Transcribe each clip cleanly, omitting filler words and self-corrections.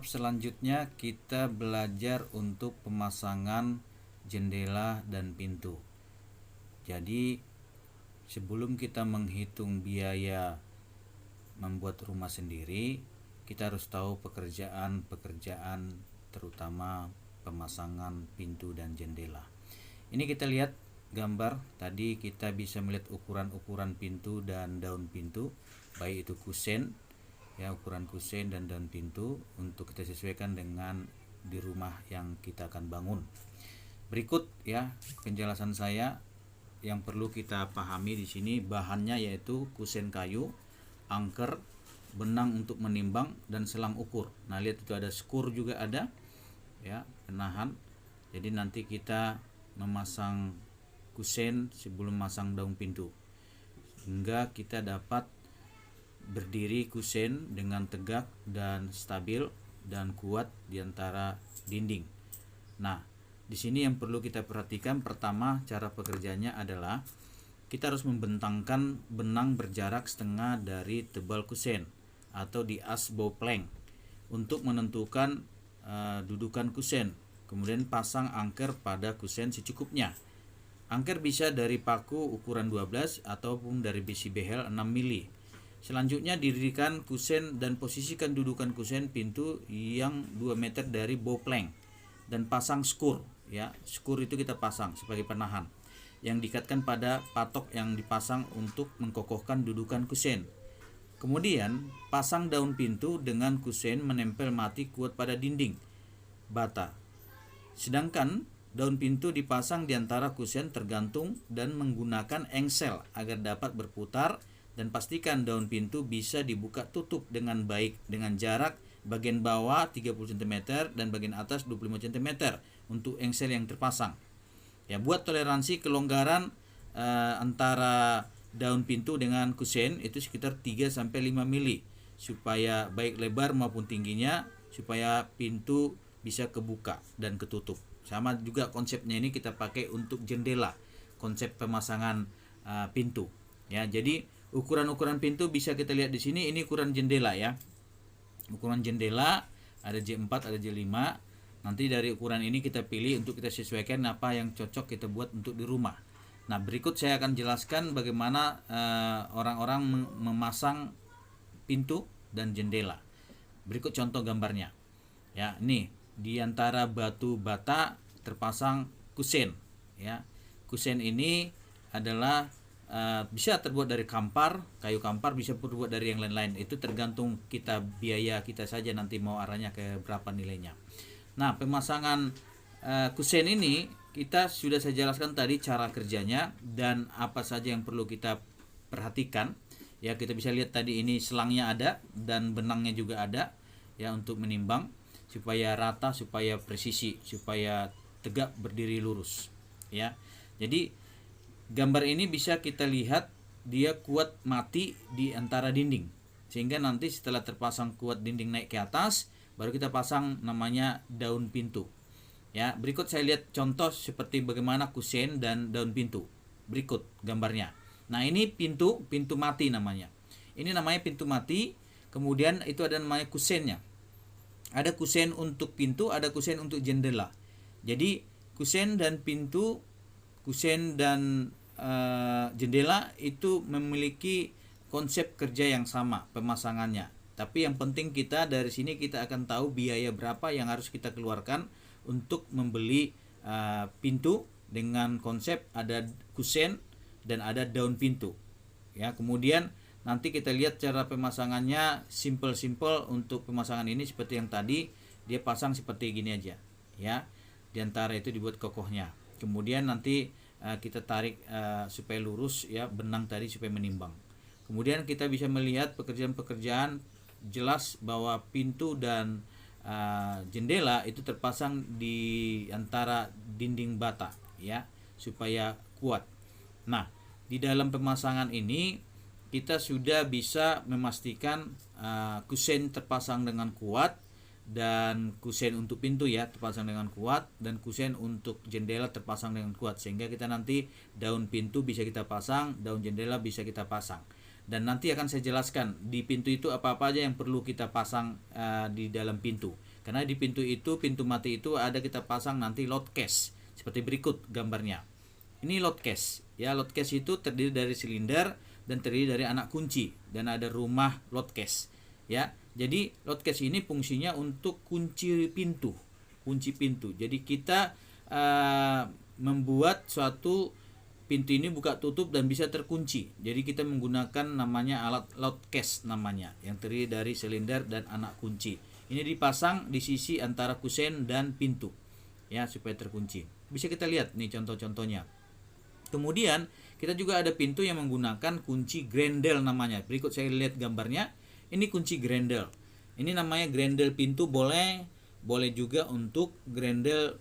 Tahap selanjutnya kita belajar untuk pemasangan jendela dan pintu. Jadi sebelum kita menghitung biaya membuat rumah sendiri, kita harus tahu pekerjaan terutama pemasangan pintu dan jendela. Ini kita lihat gambar tadi, kita bisa melihat ukuran-ukuran pintu dan daun pintu, baik itu kusen ya, ukuran kusen dan daun pintu untuk kita sesuaikan dengan di rumah yang kita akan bangun. Berikut ya penjelasan saya yang perlu kita pahami di sini. Bahannya yaitu kusen kayu, angker, benang untuk menimbang, dan selang ukur. Nah, lihat itu ada skur juga ada ya, penahan. Jadi nanti kita memasang kusen sebelum masang daun pintu hingga kita dapat berdiri kusen dengan tegak dan stabil dan kuat di antara dinding. Nah, di sini yang perlu kita perhatikan, pertama cara pekerjaannya adalah kita harus membentangkan benang berjarak setengah dari tebal kusen atau di as bow plank untuk menentukan dudukan kusen. Kemudian pasang angker pada kusen secukupnya. Angker bisa dari paku ukuran 12 ataupun dari besi behel 6 mili. Selanjutnya dirikan kusen dan posisikan dudukan kusen pintu yang 2 meter dari bow plank dan pasang skur ya. Skur itu kita pasang sebagai penahan yang diikatkan pada patok yang dipasang untuk mengkokohkan dudukan kusen. Kemudian pasang daun pintu dengan kusen menempel mati kuat pada dinding bata. Sedangkan daun pintu dipasang di antara kusen tergantung dan menggunakan engsel agar dapat berputar, dan pastikan daun pintu bisa dibuka tutup dengan baik dengan jarak bagian bawah 30 cm dan bagian atas 25 cm untuk engsel yang terpasang. Ya, buat toleransi kelonggaran antara daun pintu dengan kusen itu sekitar 3 sampai 5 mili supaya baik lebar maupun tingginya, supaya pintu bisa kebuka dan ketutup. Sama juga konsepnya ini kita pakai untuk jendela, konsep pemasangan pintu. Ya, jadi ukuran-ukuran pintu bisa kita lihat di sini. Ini ukuran jendela ya. Ukuran jendela ada J4, ada J5. Nanti dari ukuran ini kita pilih untuk kita sesuaikan apa yang cocok kita buat untuk di rumah. Nah, berikut saya akan jelaskan bagaimana orang-orang memasang pintu dan jendela. Berikut contoh gambarnya. Ya, ini di antara batu bata terpasang kusen ya. Kusen ini adalah bisa terbuat dari kampar, kayu kampar, bisa terbuat dari yang lain-lain. Itu tergantung kita, biaya kita saja nanti mau arahnya ke berapa nilainya. Nah, pemasangan kusen ini kita sudah saya jelaskan tadi cara kerjanya dan apa saja yang perlu kita perhatikan. Ya, kita bisa lihat tadi ini selangnya ada dan benangnya juga ada ya untuk menimbang supaya rata, supaya presisi, supaya tegak berdiri lurus ya. Jadi gambar ini bisa kita lihat dia kuat mati di antara dinding, sehingga nanti setelah terpasang kuat dinding naik ke atas baru kita pasang namanya daun pintu ya. Berikut saya lihat contoh seperti bagaimana kusen dan daun pintu. Berikut gambarnya. Nah, ini pintu mati namanya. Ini namanya pintu mati. Kemudian itu ada namanya kusennya. Ada kusen untuk pintu, ada kusen untuk jendela. Jadi kusen dan pintu, kusen dan jendela itu memiliki konsep kerja yang sama pemasangannya. Tapi yang penting kita dari sini kita akan tahu biaya berapa yang harus kita keluarkan untuk membeli pintu dengan konsep ada kusen dan ada daun pintu. Ya, kemudian nanti kita lihat cara pemasangannya simple untuk pemasangan ini seperti yang tadi, dia pasang seperti gini aja ya. Di antara itu dibuat kokohnya. Kemudian nanti kita tarik supaya lurus ya, benang tadi supaya menimbang. Kemudian kita bisa melihat pekerjaan-pekerjaan jelas bahwa pintu dan jendela itu terpasang di antara dinding bata ya supaya kuat. Nah, di dalam pemasangan ini kita sudah bisa memastikan kusen terpasang dengan kuat dan kusen untuk pintu ya terpasang dengan kuat dan kusen untuk jendela terpasang dengan kuat, sehingga kita nanti daun pintu bisa kita pasang, daun jendela bisa kita pasang. Dan nanti akan saya jelaskan di pintu itu apa-apa aja yang perlu kita pasang di dalam pintu. Karena di pintu itu, pintu mati itu ada kita pasang nanti load case seperti berikut gambarnya. Ini load case. Ya, load case itu terdiri dari silinder dan terdiri dari anak kunci dan ada rumah load case. Ya, jadi load case ini fungsinya untuk kunci pintu. Jadi kita membuat suatu pintu ini buka tutup dan bisa terkunci. Jadi kita menggunakan namanya alat load case namanya, yang terdiri dari silinder dan anak kunci. Ini dipasang di sisi antara kusen dan pintu, ya, supaya terkunci. Bisa kita lihat nih contoh-contohnya. Kemudian kita juga ada pintu yang menggunakan kunci grendel namanya. Berikut saya lihat gambarnya. Ini kunci grendel. Ini namanya grendel pintu, boleh juga untuk grendel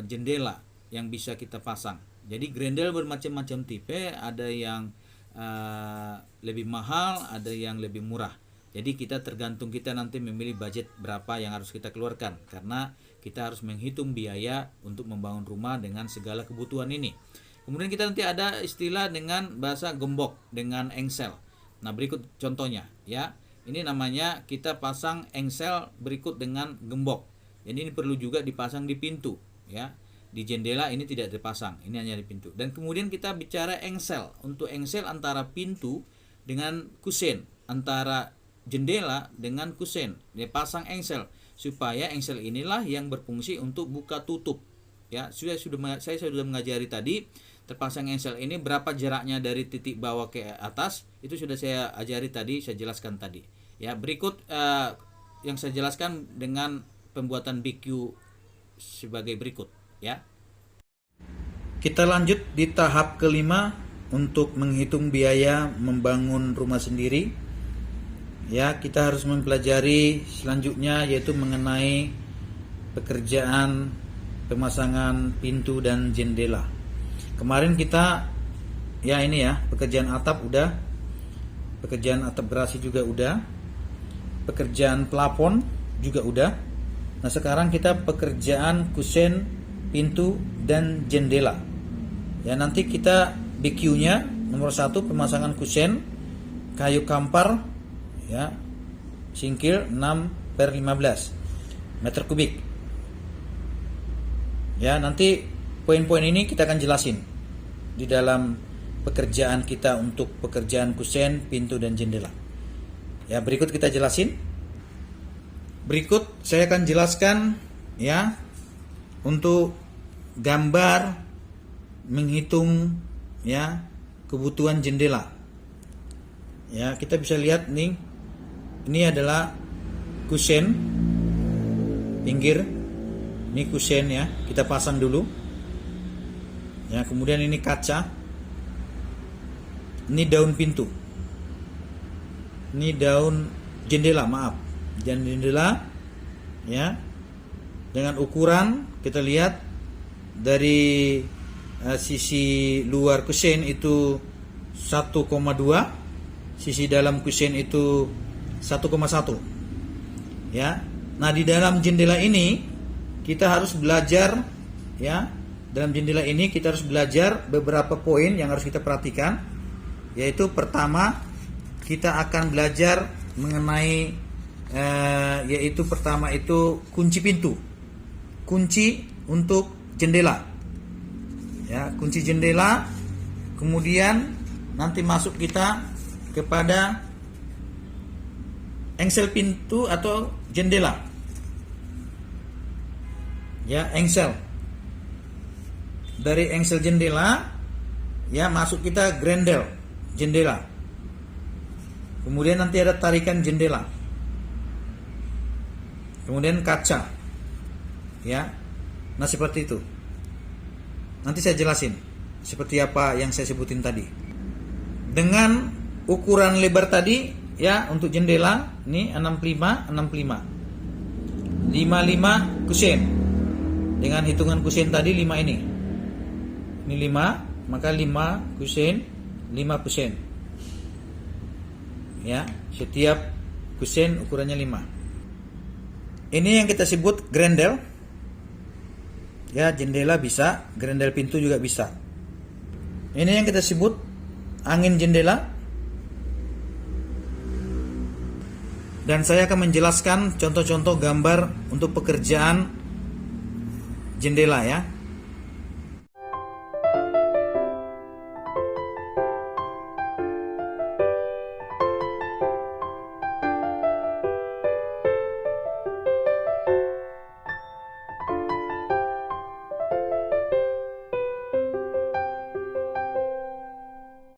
jendela yang bisa kita pasang. Jadi grendel bermacam-macam tipe, ada yang lebih mahal, ada yang lebih murah. Jadi kita tergantung kita nanti memilih budget berapa yang harus kita keluarkan, karena kita harus menghitung biaya untuk membangun rumah dengan segala kebutuhan ini. Kemudian kita nanti ada istilah dengan bahasa gembok dengan engsel. Nah, berikut contohnya ya. Ini namanya kita pasang engsel berikut dengan gembok. Jadi ini perlu juga dipasang di pintu ya. Di jendela ini tidak dipasang, ini hanya di pintu. Dan kemudian kita bicara engsel. Untuk engsel antara pintu dengan kusen, antara jendela dengan kusen, dia pasang engsel supaya engsel inilah yang berfungsi untuk buka tutup. Ya, saya sudah mengajari tadi terpasang engsel ini berapa jaraknya dari titik bawah ke atas, itu sudah saya ajari tadi, saya jelaskan tadi. Ya, berikut yang saya jelaskan dengan pembuatan BQ sebagai berikut. Ya. Kita lanjut di tahap kelima untuk menghitung biaya membangun rumah sendiri. Ya, kita harus mempelajari selanjutnya yaitu mengenai pekerjaan pemasangan pintu dan jendela. Kemarin kita ya ini ya, pekerjaan atap udah, pekerjaan atap gerasi juga udah, pekerjaan plafon juga udah. Nah, sekarang kita pekerjaan kusen, pintu dan jendela. Ya, nanti kita BQ-nya nomor 1 pemasangan kusen kayu kampar ya, singkil 6/15 meter kubik. Ya, nanti poin-poin ini kita akan jelasin di dalam pekerjaan kita untuk pekerjaan kusen, pintu dan jendela. Ya, berikut kita jelasin. Berikut saya akan jelaskan ya untuk gambar menghitung ya kebutuhan jendela. Ya, kita bisa lihat nih, ini adalah kusen pinggir, ini kusen ya, kita pasang dulu. Ya, kemudian ini kaca, ini daun pintu, ini daun jendela, maaf, jendela ya. Dengan ukuran kita lihat dari sisi luar kusen itu 1,2, sisi dalam kusen itu 1,1 ya. Nah, di dalam jendela ini kita harus belajar ya. Dalam jendela ini kita harus belajar beberapa poin yang harus kita perhatikan, yaitu pertama kita akan belajar mengenai yaitu pertama itu kunci pintu, kunci untuk jendela ya, kunci jendela. Kemudian nanti masuk kita kepada engsel pintu atau jendela ya, engsel. Dari engsel jendela ya masuk kita grendel jendela. Kemudian nanti ada tarikan jendela, kemudian kaca ya. Nah, seperti itu. Nanti saya jelasin seperti apa yang saya sebutin tadi. Dengan ukuran lebar tadi ya, untuk jendela ini 65 55 kusen. Dengan hitungan kusen tadi 5 ini. Ini 5, maka 5 kusen, 5 kusen. Ya, setiap kusen ukurannya 5. Ini yang kita sebut grendel. Ya, jendela bisa, grendel pintu juga bisa. Ini yang kita sebut angin jendela. Dan saya akan menjelaskan contoh-contoh gambar untuk pekerjaan jendela ya.